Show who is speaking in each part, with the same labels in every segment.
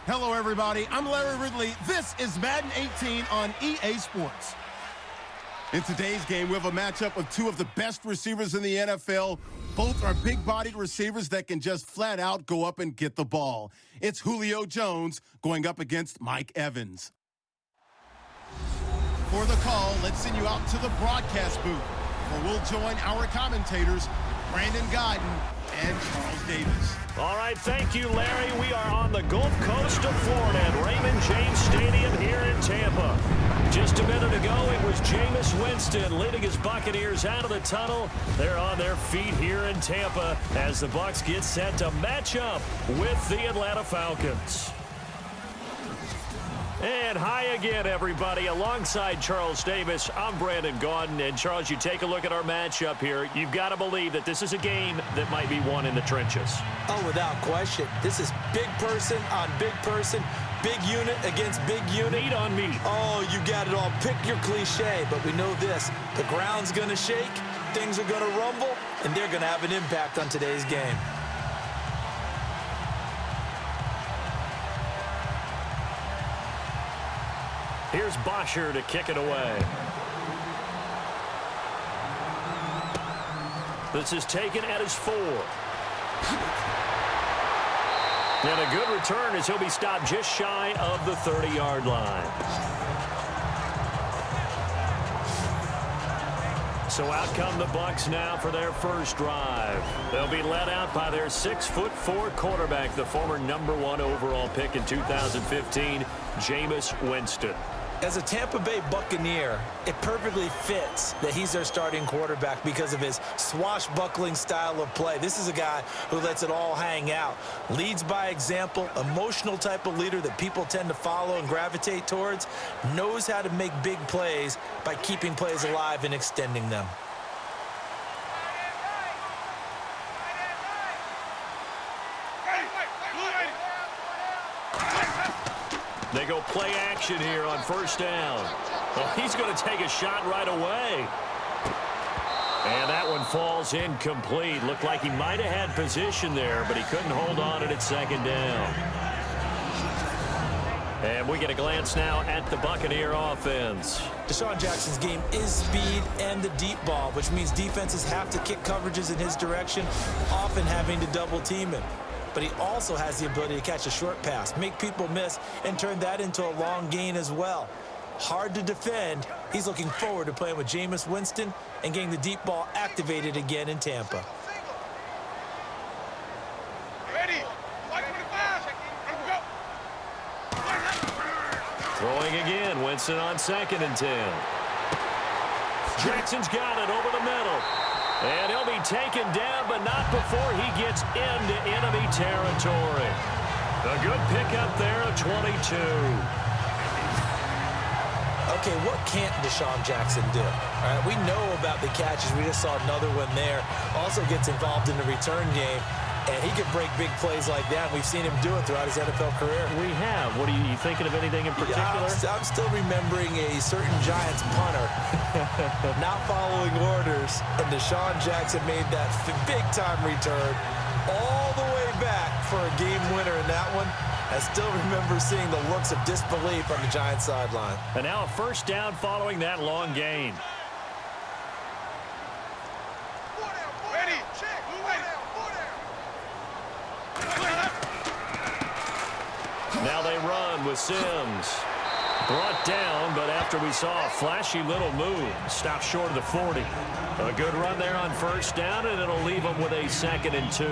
Speaker 1: Hello, everybody. I'm Larry Ridley. This is Madden 18 on EA Sports. In today's game, we have a matchup of two of the best receivers in the NFL. Both are big-bodied receivers that can just flat out go up and get the ball. It's Julio Jones going up against Mike Evans. For the call, let's send you out to the broadcast booth, where we'll join our commentators, Brandon Guyton and Charles Davis.
Speaker 2: All right, thank you, Larry. We are on the Gulf Coast of Florida at Raymond James Stadium here in Tampa. Just a minute ago, it was Jameis Winston leading his Buccaneers out of the tunnel. They're on their feet here in Tampa as the Bucs get set to match up with the Atlanta Falcons. And hi again, everybody. Alongside Charles Davis, I'm Brandon Guyton. And, Charles, you take a look at our matchup here. You've got to believe that this is a game that might be won in the trenches.
Speaker 3: Oh, without question. This is big person on big person, big unit against big unit.
Speaker 2: Meat on meat.
Speaker 3: Oh, you got it all. Pick your cliche, but we know this. The ground's going to shake, things are going to rumble, and they're going to have an impact on today's game.
Speaker 2: Here's Bosher to kick it away. This is taken at his 4. And a good return as he'll be stopped just shy of the 30-yard line. So out come the Bucs now for their first drive. They'll be led out by their 6'4" quarterback, the former #1 overall pick in 2015, Jameis Winston.
Speaker 3: As a Tampa Bay Buccaneer, it perfectly fits that he's their starting quarterback because of his swashbuckling style of play. This is a guy who lets it all hang out, leads by example, emotional type of leader that people tend to follow and gravitate towards, knows how to make big plays by keeping plays alive and extending them.
Speaker 2: They go play action here on first down. Well, he's going to take a shot right away. And that one falls incomplete. Looked like he might have had position there, but he couldn't hold on at second down. And we get a glance now at the Buccaneer offense.
Speaker 3: DeSean Jackson's game is speed and the deep ball, which means defenses have to kick coverages in his direction, often having to double team him. But he also has the ability to catch a short pass, make people miss, and turn that into a long gain as well. Hard to defend. He's looking forward to playing with Jameis Winston and getting the deep ball activated again in Tampa.
Speaker 4: Ready?
Speaker 2: Throwing again, Winston on 2nd and 10. Jackson's got it over the middle. And he'll be taken down, but not before he gets into enemy territory. A good pickup there of 22.
Speaker 3: Okay, what can't DeSean Jackson do? All right, we know about the catches. We just saw another one there. Also gets involved in the return game, and he can break big plays like that. We've seen him do it throughout his NFL career.
Speaker 2: We have. What are you thinking of anything in particular?
Speaker 3: Yeah, I'm still remembering a certain Giants punter not following orders, and DeSean Jackson made that big-time return all the way back for a game winner in that one. I still remember seeing the looks of disbelief on the Giants sideline.
Speaker 2: And now a first down following that long gain.
Speaker 4: Ready?
Speaker 2: Now they run with Sims. Brought down, but after we saw a flashy little move, stopped short of the 40. A good run there on first down, and it'll leave them with a 2nd and 2.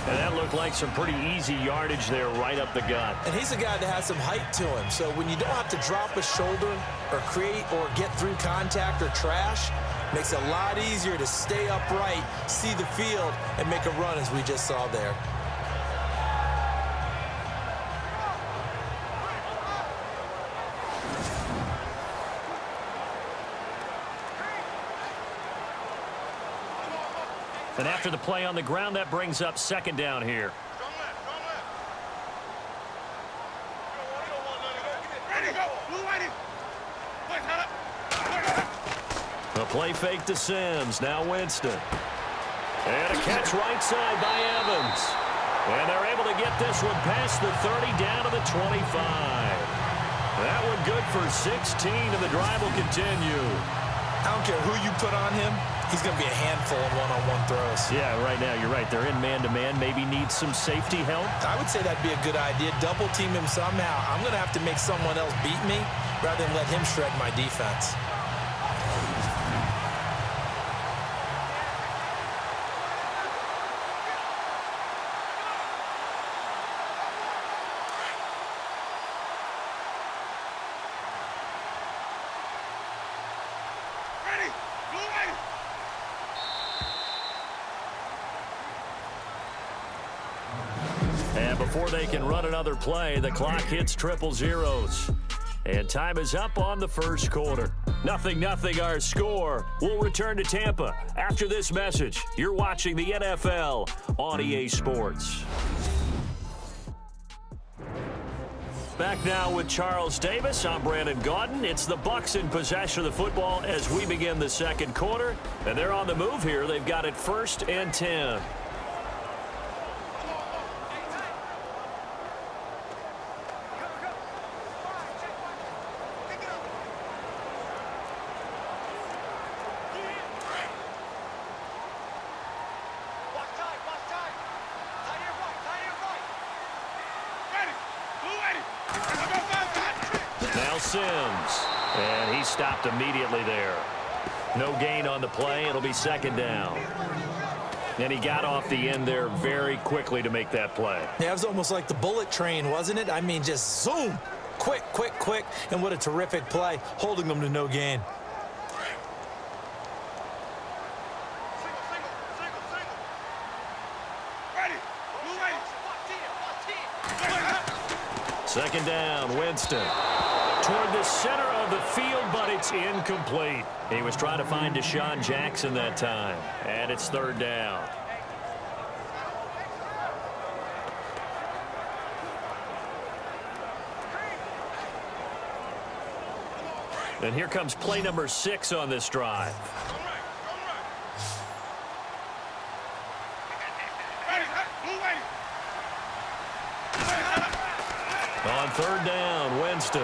Speaker 2: And that looked like some pretty easy yardage there right up the gut.
Speaker 3: And he's a guy that has some height to him, so when you don't have to drop a shoulder or create or get through contact or trash, makes it a lot easier to stay upright, see the field, and make a run as we just saw there.
Speaker 2: And after the play on the ground, that brings up 2nd down here. A play fake to Sims. Now Winston. And a catch right side by Evans. And they're able to get this one past the 30 down to the 25. That one good for 16, and the drive will continue.
Speaker 3: I don't care who you put on him. He's going to be a handful of one-on-one throws.
Speaker 2: Yeah, right now, you're right. They're in man-to-man. Maybe need some safety help.
Speaker 3: I would say that'd be a good idea. Double team him somehow. I'm going to have to make someone else beat me rather than let him shred my defense.
Speaker 2: And before they can run another play, the clock hits triple zeros. And time is up on the first quarter. 0-0 our score. We'll return to Tampa after this message. You're watching the NFL on EA Sports. Back now with Charles Davis. I'm Brandon Gaudin. It's the Bucs in possession of the football as we begin the second quarter. And they're on the move here. They've got it 1st and 10. Sims, and he stopped immediately there. No gain on the play. It'll be 2nd down. And he got off the end there very quickly to make that play.
Speaker 3: Yeah, it was almost like the bullet train, wasn't it? I mean, just zoom. Quick, quick, quick. And what a terrific play, holding them to no gain.
Speaker 2: Second down, Winston. Toward the center of the field, but it's incomplete. He was trying to find Deshaun Jackson that time. And it's 3rd down. And here comes play number 6 on this drive. On 3rd down, Winston.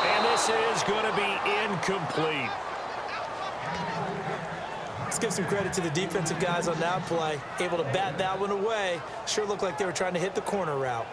Speaker 2: And this is going to be incomplete.
Speaker 3: Let's give some credit to the defensive guys on that play. Able to bat that one away. Sure looked like they were trying to hit the corner route.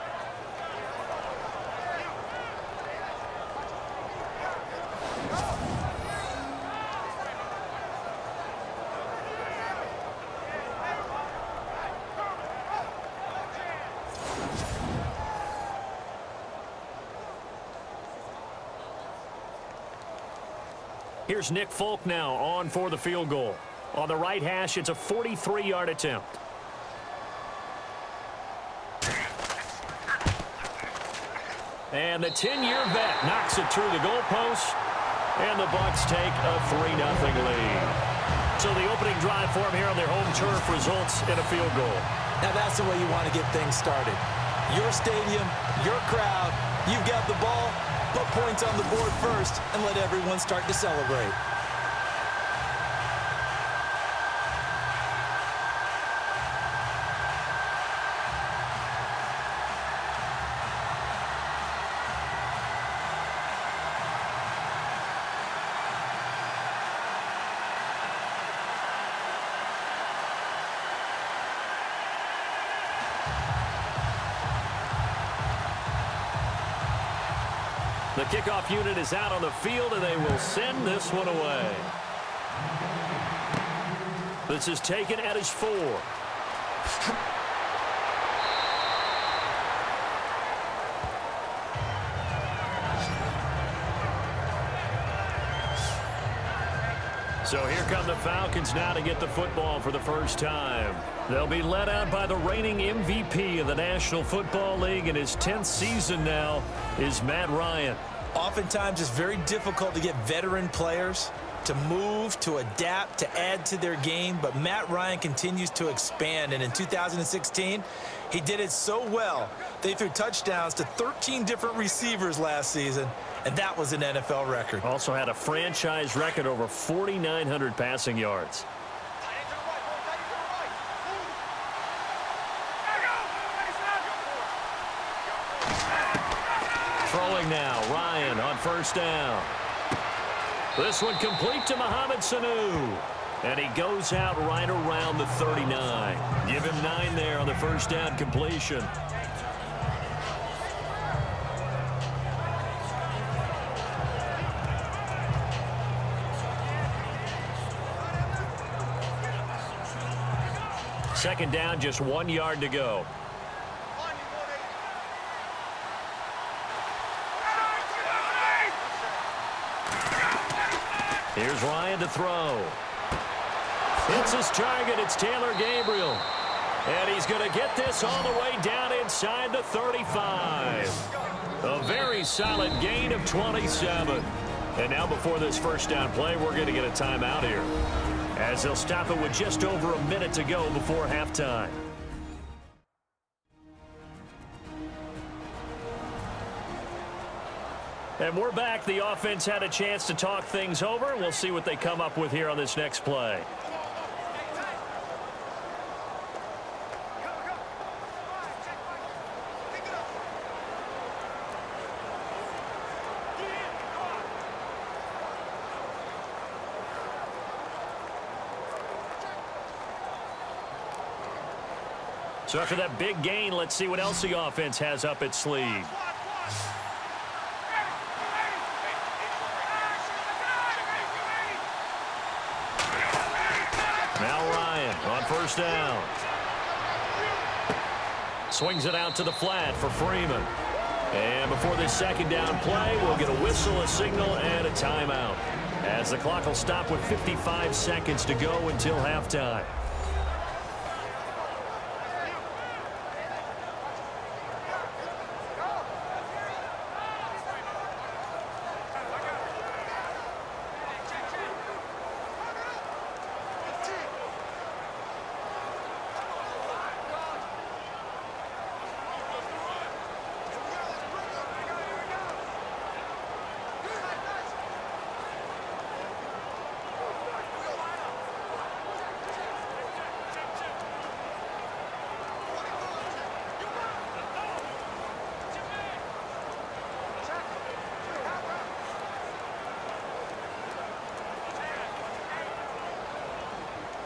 Speaker 2: Here's Nick Folk now on for the field goal. On the right hash, it's a 43-yard attempt. And the 10-year vet knocks it through the goalpost. And the Bucs take a 3-0 lead. So the opening drive for them here on their home turf results in a field goal.
Speaker 3: Now that's the way you want to get things started. Your stadium, your crowd, you've got the ball. Put points on the board first and let everyone start to celebrate.
Speaker 2: The kickoff unit is out on the field, and they will send this one away. This is taken at his 4. So here come the Falcons now to get the football for the first time. They'll be led out by the reigning MVP of the National Football League in his 10th season now is Matt Ryan.
Speaker 3: Oftentimes it's very difficult to get veteran players to move, to adapt, to add to their game, but Matt Ryan continues to expand, and in 2016, he did it so well. They threw touchdowns to 13 different receivers last season, and that was an NFL record.
Speaker 2: Also had a franchise record over 4,900 passing yards. Throwing now, Ryan on first down. This one complete to Mohamed Sanu. And he goes out right around the 39. Give him 9 there on the first down completion. Second down, just 1 yard to go. Here's Ryan to throw. It's his target. It's Taylor Gabriel. And he's going to get this all the way down inside the 35. A very solid gain of 27. And now before this first down play, we're going to get a timeout here, as they'll stop it with just over a minute to go before halftime. And we're back. The offense had a chance to talk things over. We'll see what they come up with here on this next play. So after that big gain, let's see what else the offense has up its sleeve. Now Ryan on first down. Swings it out to the flat for Freeman. And before this second down play, we'll get a whistle, a signal, and a timeout, as the clock will stop with 55 seconds to go until halftime.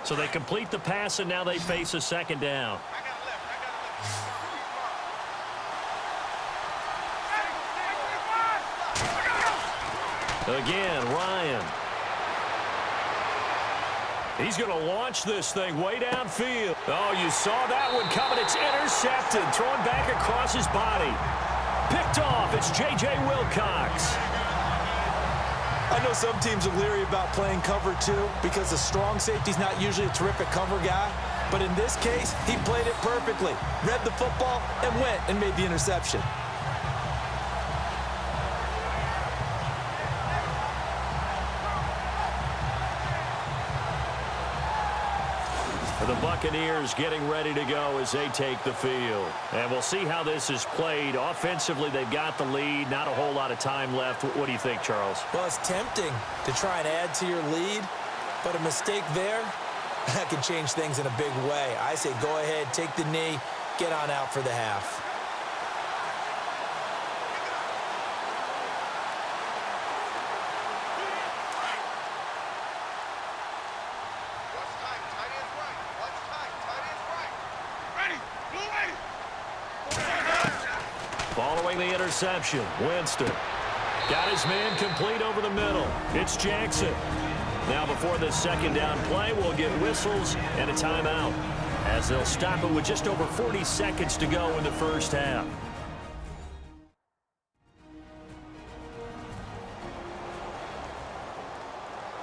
Speaker 2: So they complete the pass, and now they face a second down. Again, Ryan. He's going to launch this thing way downfield. Oh, you saw that one coming. It's intercepted, thrown back across his body. Picked off. It's J.J. Wilcox.
Speaker 3: I know some teams are leery about playing cover 2 because the strong safety's not usually a terrific cover guy. But in this case, he played it perfectly. Read the football and went and made the interception.
Speaker 2: The Buccaneers getting ready to go as they take the field. And we'll see how this is played. Offensively, they've got the lead. Not a whole lot of time left. What do you think, Charles?
Speaker 3: Well, it's tempting to try and add to your lead, but a mistake there, that can change things in a big way. I say go ahead, take the knee, get on out for the half.
Speaker 2: Following the interception, Winston got his man complete over the middle. It's Jackson. Now before this second down play, we'll get whistles and a timeout, as they'll stop it with just over 40 seconds to go in the first half.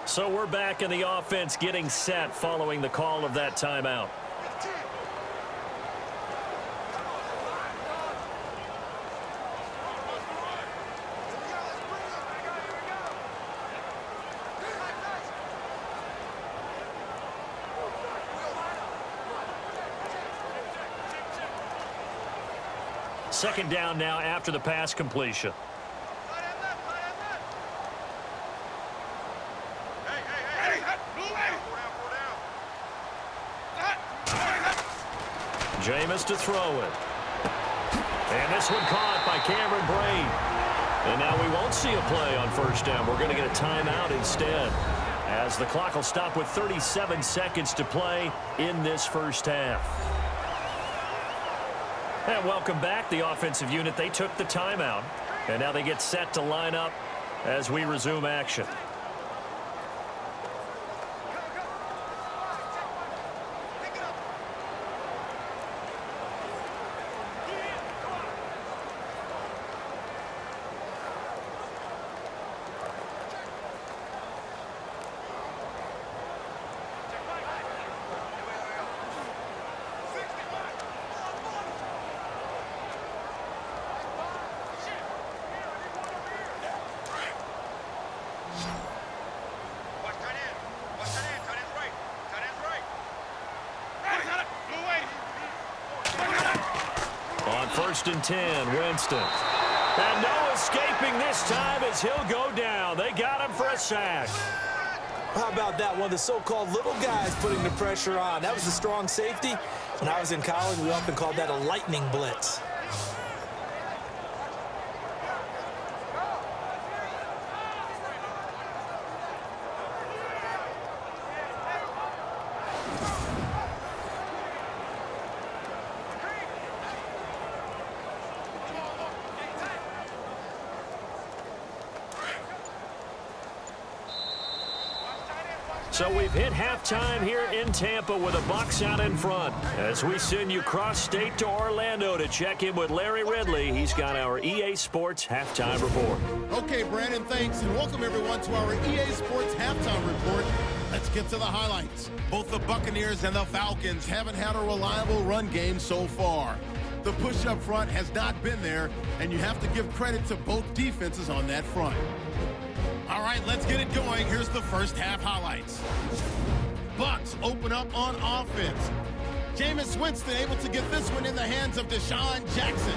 Speaker 2: So we're back in the offense getting set following the call of that timeout. Second down now after the pass completion. Jameis to throw it. And this one caught by Cameron Brate. And now we won't see a play on first down. We're going to get a timeout instead, as the clock will stop with 37 seconds to play in this first half. And welcome back. The offensive unit, they took the timeout. And now they get set to line up as we resume action. First and 10, Winston. And no escaping this time as he'll go down. They got him for a sack.
Speaker 3: How about that? One of the so-called little guys putting the pressure on. That was a strong safety. When I was in college, we often called that a lightning blitz.
Speaker 2: So we've hit halftime here in Tampa with the Bucs out in front. As we send you cross-state to Orlando to check in with Larry Ridley. He's got our EA Sports halftime report.
Speaker 1: Okay, Brandon, thanks, and welcome everyone to our EA Sports halftime report. Let's get to the highlights. Both the Buccaneers and the Falcons haven't had a reliable run game so far. The push up front has not been there, and you have to give credit to both defenses on that front. All right, let's get it going. Here's the first half highlights. Bucs open up on offense. Jameis Winston able to get this one in the hands of Deshaun Jackson.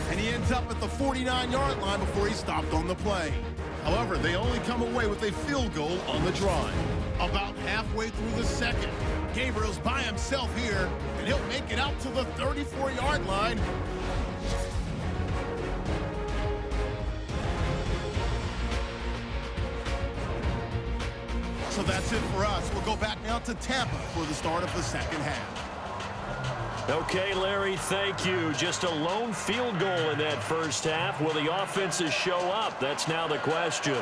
Speaker 1: And he ends up at the 49-yard line before he stopped on the play. However, they only come away with a field goal on the drive. About halfway through the second, Gabriel's by himself here, and he'll make it out to the 34-yard line. So that's it for us. We'll go back now to Tampa for the start of the second half.
Speaker 2: Okay, Larry, thank you. Just a lone field goal in that first half. Will the offenses show up? That's now the question.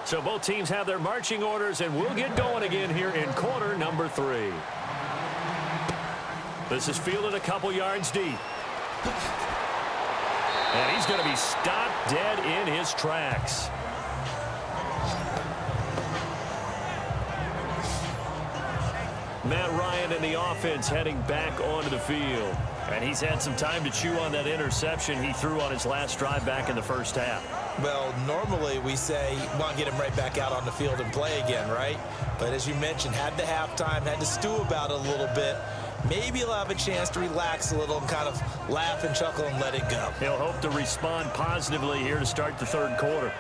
Speaker 2: So both teams have their marching orders, and we'll get going again here in quarter number 3. This is fielded a couple yards deep. And he's going to be stopped dead in his tracks. Matt Ryan and the offense heading back onto the field. And he's had some time to chew on that interception he threw on his last drive back in the first half.
Speaker 3: Well, normally we say, want to get him right back out on the field and play again, right? But as you mentioned, had the halftime, had to stew about it a little bit. Maybe he'll have a chance to relax a little and kind of laugh and chuckle and let it go.
Speaker 2: He'll hope to respond positively here to start the third quarter.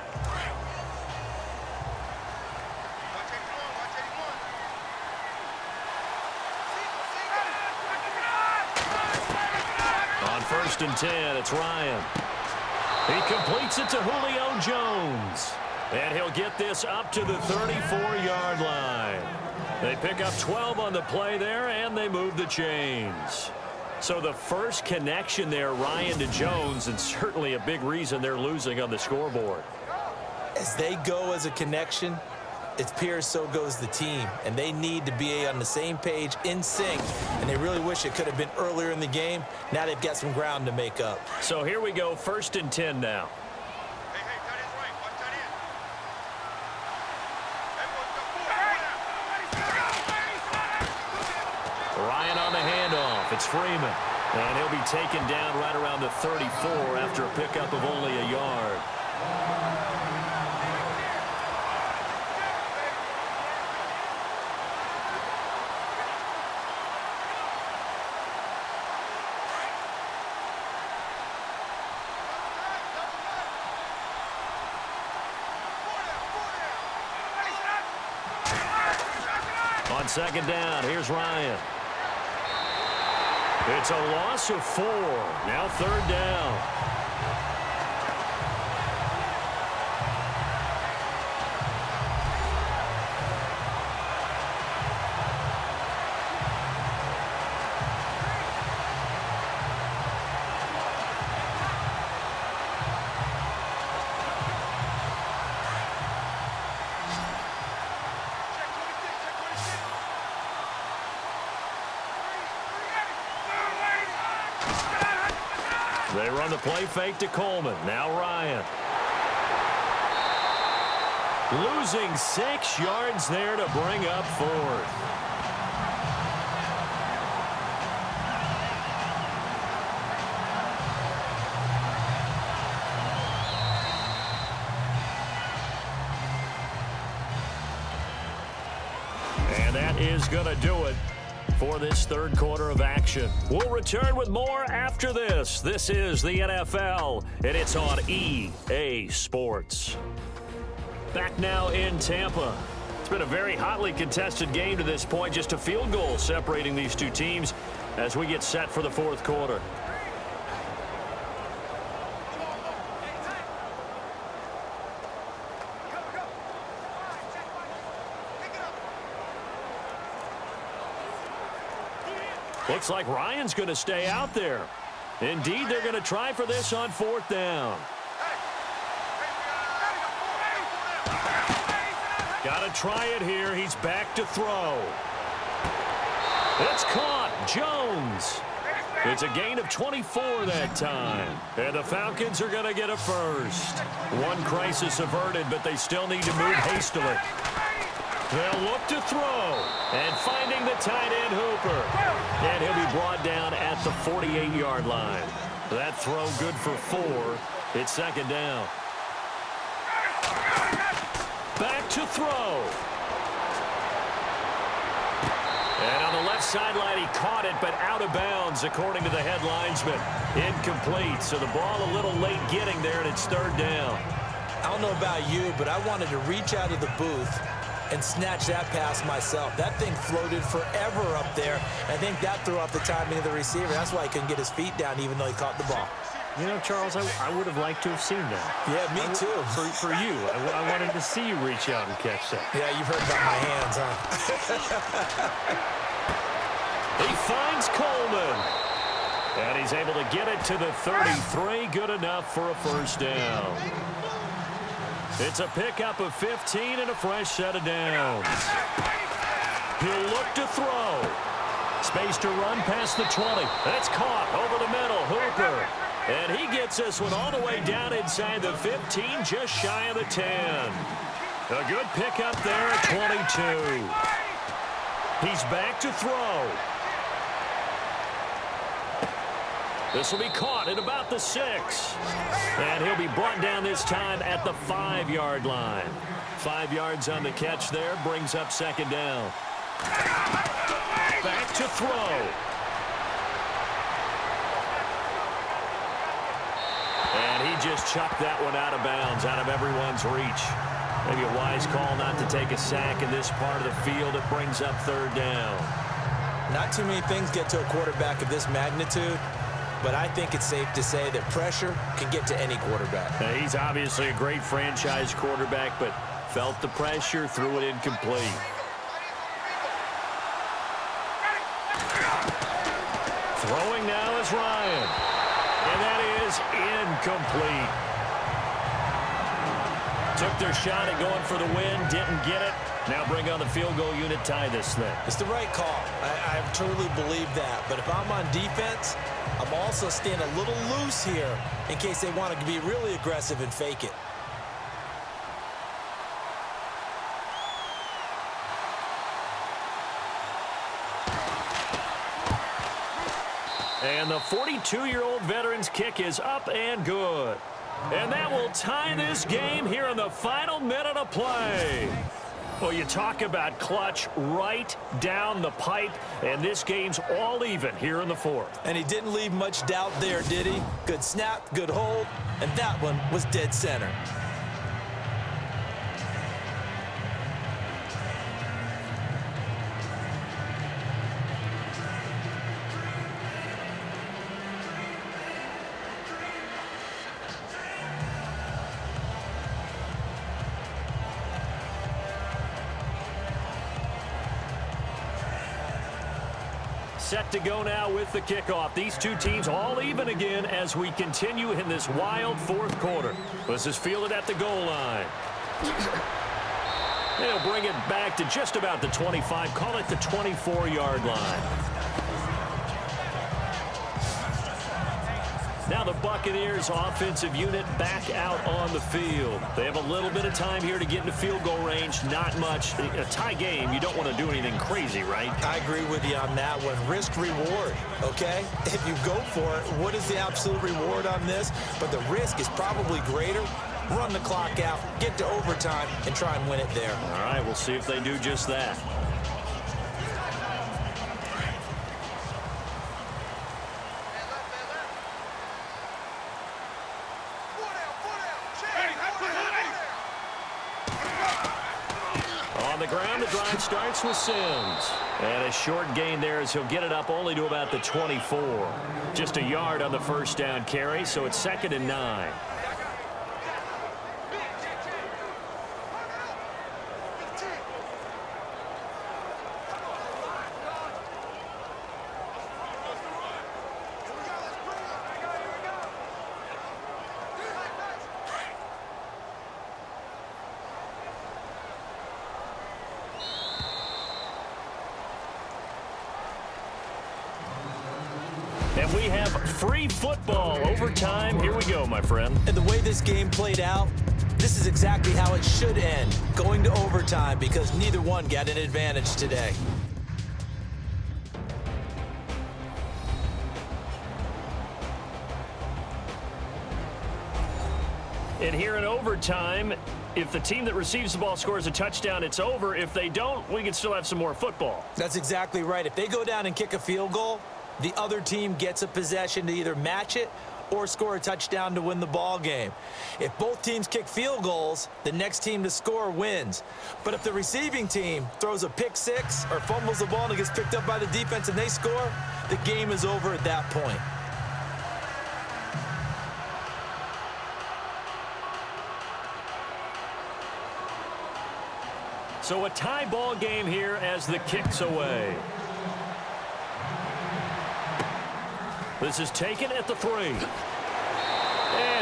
Speaker 2: On first and 10, it's Ryan. He completes it to Julio Jones. And he'll get this up to the 34-yard line. They pick up 12 on the play there, and they move the chains. So the first connection there, Ryan to Jones, and certainly a big reason they're losing on the scoreboard.
Speaker 3: As they go as a connection, it appears so goes the team. And they need to be on the same page, in sync. And they really wish it could have been earlier in the game. Now they've got some ground to make up.
Speaker 2: So here we go, first and 10 now. Ryan on the handoff. It's Freeman. And he'll be taken down right around the 34 after a pickup of only a yard. On second down, here's Ryan. It's a loss of 4. Now third down. They run the play fake to Coleman. Now Ryan. Losing 6 yards there to bring up 4th. And that is going to do it for this third quarter of action. We'll return with more after this. This is the NFL, and it's on EA Sports. Back now in Tampa. It's been a very hotly contested game to this point. Just a field goal separating these two teams as we get set for the fourth quarter. Looks like Ryan's going to stay out there. Indeed, they're going to try for this on fourth down. Got to try it here. He's back to throw. It's caught. Jones. It's a gain of 24 that time. And the Falcons are going to get a first. One crisis averted, but they still need to move hastily. They'll look to throw. And finding the tight end, Hooper. And he'll be brought down at the 48-yard line. That throw good for 4. It's second down. Back to throw. And on the left sideline, he caught it, but out of bounds, according to the head linesman. Incomplete, so the ball a little late getting there, and it's third down.
Speaker 3: I don't know about you, but I wanted to reach out of the booth and snatch that pass myself. That thing floated forever up there. I think that threw off the timing of the receiver. That's why he couldn't get his feet down, even though he caught the ball.
Speaker 2: You know, Charles, I would have liked to have seen that.
Speaker 3: Yeah, me too.
Speaker 2: For you. I wanted to see you reach out and catch that.
Speaker 3: Yeah, you've heard about my hands, huh?
Speaker 2: He finds Coleman. And he's able to get it to the 33. Good enough for a first down. It's a pickup of 15 and a fresh set of downs. He'll look to throw. Space to run past the 20. That's caught over the middle. Hooper. And he gets this one all the way down inside the 15, just shy of the 10. A good pickup there at 22. He's back to throw. This will be caught at about the 6. And he'll be brought down this time at the 5-yard line. 5 yards on the catch there, brings up second down. Back to throw. And he just chucked that one out of bounds, out of everyone's reach. Maybe a wise call not to take a sack in this part of the field. It brings up third down.
Speaker 3: Not too many things get to a quarterback of this magnitude, but I think it's safe to say that pressure can get to any quarterback.
Speaker 2: Now, he's obviously a great franchise quarterback, but felt the pressure, threw it incomplete. Throwing now is Ryan. And that is incomplete. Took their shot at going for the win, didn't get it. Now bring on the field goal unit, tie this thing.
Speaker 3: It's the right call. I truly believe that. But if I'm on defense, I'm also staying a little loose here in case they want to be really aggressive and fake it.
Speaker 2: And the 42-year-old veteran's kick is up and good. And that will tie this game here in the final minute of play. Well, you talk about clutch right down the pipe, and this game's all even here in the fourth.
Speaker 3: And he didn't leave much doubt there, did he? Good snap, good hold, and that one was dead center.
Speaker 2: Set to go now with the kickoff. These two teams all even again as we continue in this wild fourth quarter. This is fielded at the goal line. They'll bring it back to just about the 25, call it the 24-yard line. Now the Buccaneers offensive unit back out on the field. They have a little bit of time here to get into field goal range. Not much. A tie game, you don't want to do anything crazy, right?
Speaker 3: I agree with you on that one. Risk reward, okay? If you go for it, what is the absolute reward on this? But the risk is probably greater. Run the clock out, get to overtime, and try and win it there.
Speaker 2: All right, we'll see if they do just that. On the ground, the drive starts with Sims. And a short gain there as he'll get it up only to about the 24. Just a yard on the first down carry, so it's 2nd and 9. And we have free football overtime. Here we go, my friend.
Speaker 3: And the way this game played out, this is exactly how it should end, going to overtime, because neither one got an advantage today.
Speaker 2: And here in overtime, if the team that receives the ball scores a touchdown, it's over. If they don't, we can still have some more football.
Speaker 3: That's exactly right. If they go down and kick a field goal, the other team gets a possession to either match it or score a touchdown to win the ball game. If both teams kick field goals, the next team to score wins. But if the receiving team throws a pick six or fumbles the ball and it gets picked up by the defense and they score, the game is over at that point.
Speaker 2: So a tie ball game here as the kick's away. This is taken at the 3. And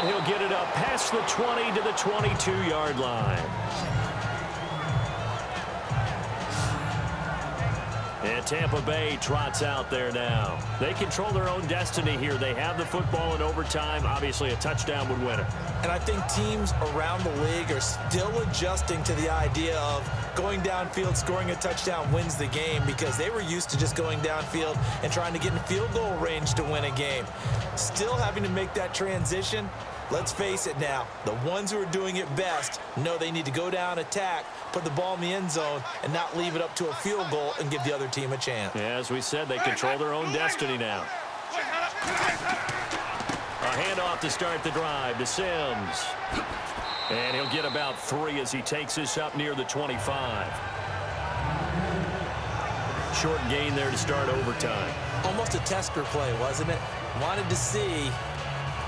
Speaker 2: he'll get it up past the 20 to the 22-yard line. And Tampa Bay trots out there now. They control their own destiny here. They have the football in overtime. Obviously, a touchdown would win it.
Speaker 3: And I think teams around the league are still adjusting to the idea of going downfield, scoring a touchdown wins the game, because they were used to just going downfield and trying to get in field goal range to win a game. Still having to make that transition. Let's face it now, the ones who are doing it best know they need to go down, attack, put the ball in the end zone, and not leave it up to a field goal and give the other team a chance.
Speaker 2: Yeah, as we said, they control their own destiny now. A handoff to start the drive to Sims. And he'll get about 3 as he takes this up near the 25. Short gain there to start overtime.
Speaker 3: Almost a tester play, wasn't it? Wanted to see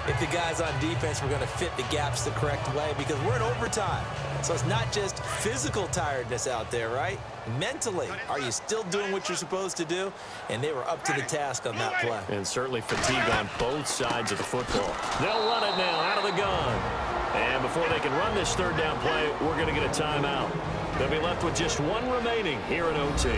Speaker 3: if the guys on defense were going to fit the gaps the correct way, because we're in overtime. So it's not just physical tiredness out there, right? Mentally, are you still doing what you're supposed to do? And they were up to the task on that play.
Speaker 2: And certainly fatigue on both sides of the football. They'll run it now out of the gun. And before they can run this third down play, we're going to get a timeout. They'll be left with just 1 remaining here in OT.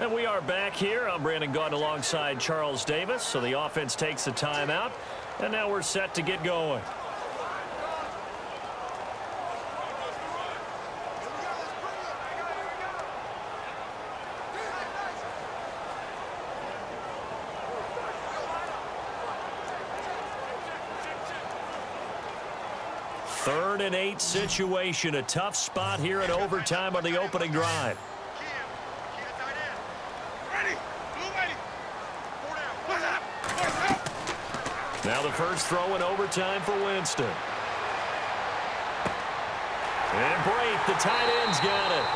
Speaker 2: And we are back here. I'm Brandon Gaudin alongside Charles Davis. So the offense takes the timeout. And now we're set to get going. 3rd and 8 situation. A tough spot here in overtime on the opening drive. Now the first throw in overtime for Winston. And Brate, the tight end's got it.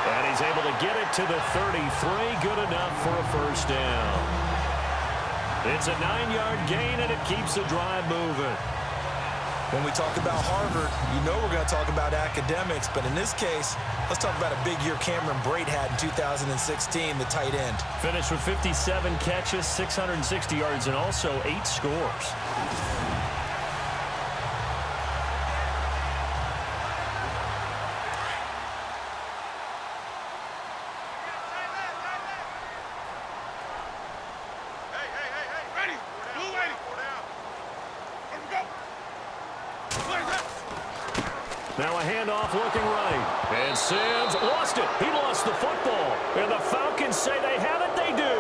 Speaker 2: And he's able to get it to the 33. Good enough for a first down. It's a 9-yard gain, and it keeps the drive moving.
Speaker 3: When we talk about Harvard, you know we're going to talk about academics, but in this case, let's talk about a big year Cameron Brate had in 2016, the tight end.
Speaker 2: Finished with 57 catches, 660 yards, and also 8 scores. Now a handoff looking right. And Sims lost it. He lost the football. And the Falcons say they have it. They do.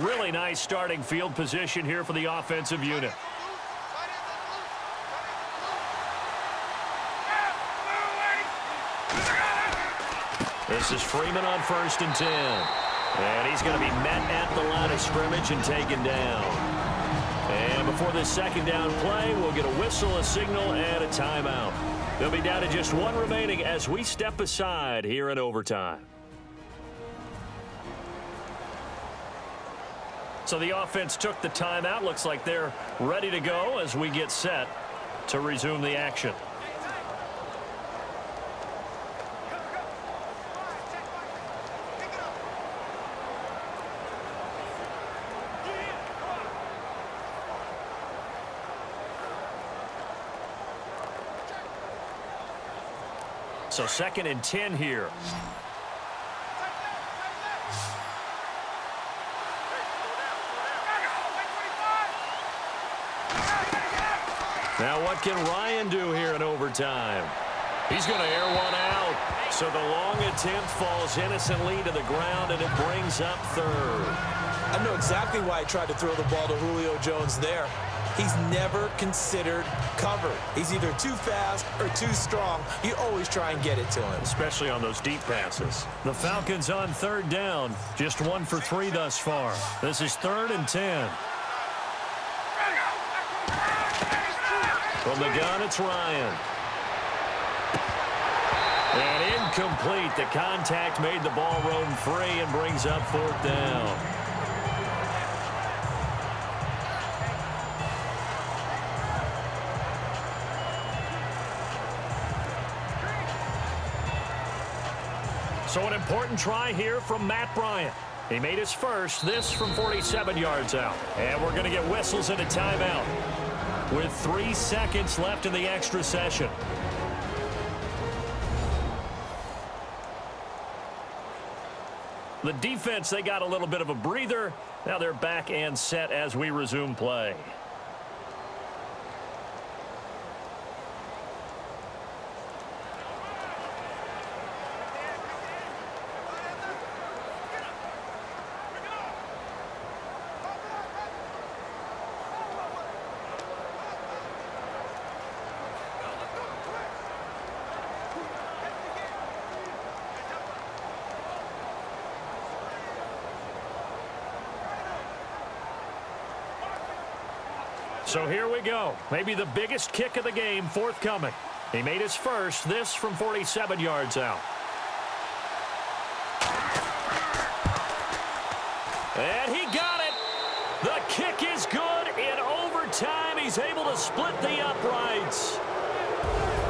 Speaker 2: Really nice starting field position here for the offensive unit. This is Freeman on 1st and 10. And he's going to be met at the line of scrimmage and taken down. And before this second down play, we'll get a whistle, a signal, and a timeout. They'll be down to just one remaining as we step aside here in overtime. So the offense took the timeout. Looks like they're ready to go as we get set to resume the action. So 2nd and 10 here. Now what can Ryan do here in overtime? He's going to air one out. So the long attempt falls innocently to the ground, and it brings up 3rd.
Speaker 3: I know exactly why I tried to throw the ball to Julio Jones there. He's never considered cover. He's either too fast or too strong. You always try and get it to him.
Speaker 2: Especially on those deep passes. The Falcons on 3rd down. Just 1 for 3 thus far. This is 3rd and 10. From the gun, it's Ryan. And incomplete. The contact made the ball roam free and brings up 4th down. So an important try here from Matt Bryant. He made his first, this from 47 yards out. And we're going to get whistles and a timeout with 3 seconds left in the extra session. The defense, they got a little bit of a breather. Now they're back and set as we resume play. So here we go. Maybe the biggest kick of the game forthcoming. He made his first, this from 47 yards out. And he got it. The kick is good in overtime. He's able to split the uprights.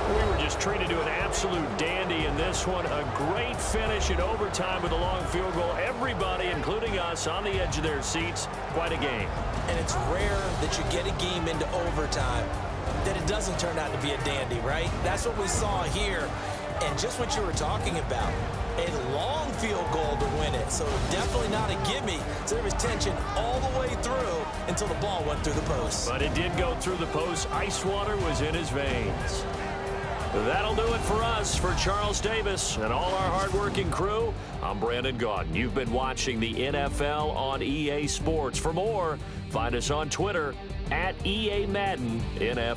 Speaker 2: We were just treated to an absolute dandy in this one. A great finish in overtime with a long field goal. Everybody, including us, on the edge of their seats. Quite a game. And it's rare that you get a game into overtime that it doesn't turn out to be a dandy, right? That's what we saw here. And just what you were talking about, a long field goal to win it. So definitely not a gimme. So there was tension all the way through until the ball went through the post. But it did go through the post. Ice water was in his veins. That'll do it for us. For Charles Davis and all our hardworking crew, I'm Brandon Gaudin. You've been watching the NFL on EA Sports. For more, find us on Twitter @EA Madden NFL.